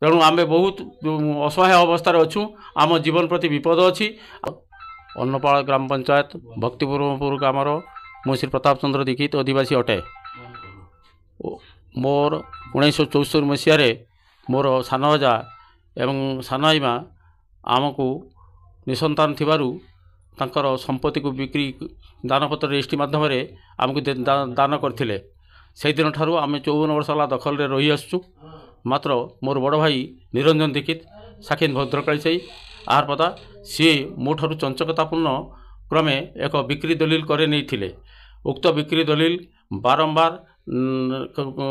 तेणु आम बहुत असहाय अवस्था अच्छु आम जीवन प्रति विपद अच्छी। अन्नपाड़ ग्राम पंचायत भक्तिपुरपुर ग्रामर मु श्री प्रताप चंद्र दीक्षित आदिवासी अटे। मोर 1974 मसीह मोर सान अजा एवं सान आईमा आमको निसंतान थिबारु तांकर संपत्ति को बिक्री दानपत्र रजिस्ट्री माध्यम आमको दान करथिले। से दिन ठारू आम 54 वर्ष है दखल रे रही आसुँ। मात्र मोर बड़ भाई निरंजन दीक्षित साखिन भद्रकाली साई आहार पता सी मो ठारू चंचकतापूर्ण क्रमे एक बिक्री दलिल करे नहीं थिले। उक्त बिक्री दलिल बारंबार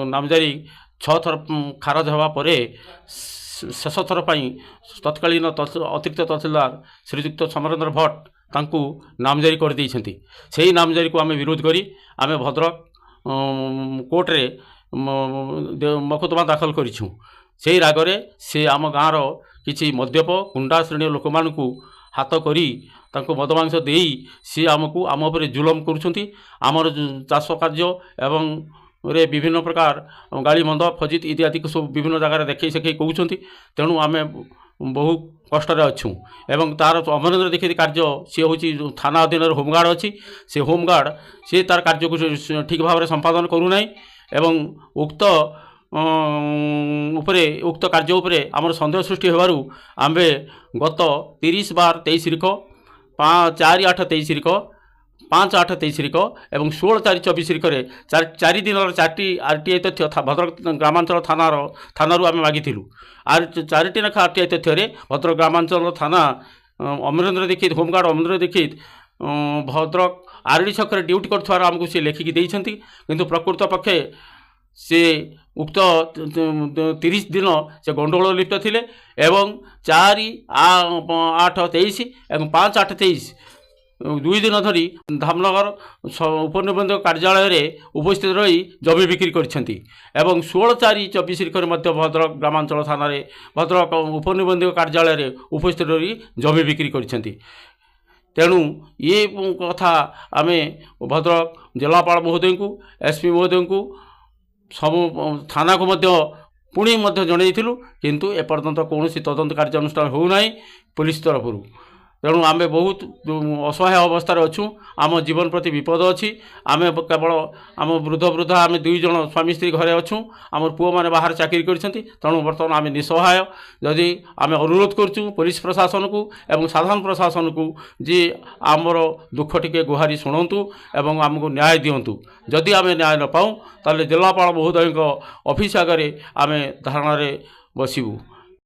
नामजारी 6 थर खारज हवा परे शेष थर तत्कालीन अतिरिक्त तहसीलदार श्रीजुक्त समरेन्द्र भट्ट तांकू नामजारी कर देइछंती। सेही नामजारी को आम विरोध करी आम भद्रक कोर्ट रे मकदमा दाखल करिछु। सेही रागरे से आम गाँवर किछि मद्यप गुंडा श्रेणी लोक मानकू हाथ करी तांको मदमांस देई सी आमको आम उपरे जुलम करुछंती। आमर चाष कार्य एवं रे विभिन्न प्रकार गाड़ी मंद फजित इत्यादि को सब विभिन्न जगार देखई सेखई कहउछंती। तेणु आम बहु कष्ट अच्छु एवं तार अमरेन्द्र दीक्षित कार्य सी हूँ थाना अधीन होमगार्ड अच्छी। से होमगार्ड सी तार कार्य को ठीक भाव में संपादन करूना एवं उक्त उक्त कार्य उपरे आमर सन्देह सृष्टि होबारु आम्बे गत 30/23 4/8/23 5/8/23 एवं 16/4/24 चारि दिन 4टी RTI तथ्य भद्रक ग्रामांचल थाना आम मागिलु। आर 4टी लेखा RTI तथ्य भद्रक ग्रामांचल थाना अमरेन्द्र दीक्षित होमगार्ड अमरेन्द्र दीक्षित भद्रक आरडी छक ड्यूटी कर आमको सी लेखिकी देइछंती। किंतु प्रकृत पक्षे से उक्त 30 दिन से गंडगोल लिप्त थिले एवं 4/8/23 एवं 5/8/23 2 दिन धरी धामनगर उपनिबंधक कार्यालय रे उपस्थित रही जमी बिक्री करछंती एवं 16/4/24 मध्य भद्रक ग्रामांचल थाना रे भद्रक उपनिबंधक कार्यालय रे उपस्थित रही जमी बिक्री करछंती। तेणु ये कथा आम भद्रक जिलापाल महोदय को SP महोदय को सब थाना को पुणी जनइलु किंतु एपर्यंत कौन तदंत कार्यानुष्ठान होना पुलिस तरफ। तेणु आम बहुत असहाय अवस्था अच्छु आम जीवन प्रति विपद अच्छी। आम केवल आम वृद्ध वृद्धा आम 2 जन स्वामी स्त्री घरे अच्छु। आम पुओ मैंने बाहर चाकरी करछंती। तेणु बर्तमान आम निसहाय। जदि आम अनुरोध करछुं पुलिस प्रशासन को एवं साधारण प्रशासन को जे आमर दुख टिके गुहारी शुणु एवं आमको न्याय दिंतु। जदि आम न्याय न पाऊँ ताले जिलापाल महोदय ऑफिस आगे आम धारणा बसबू।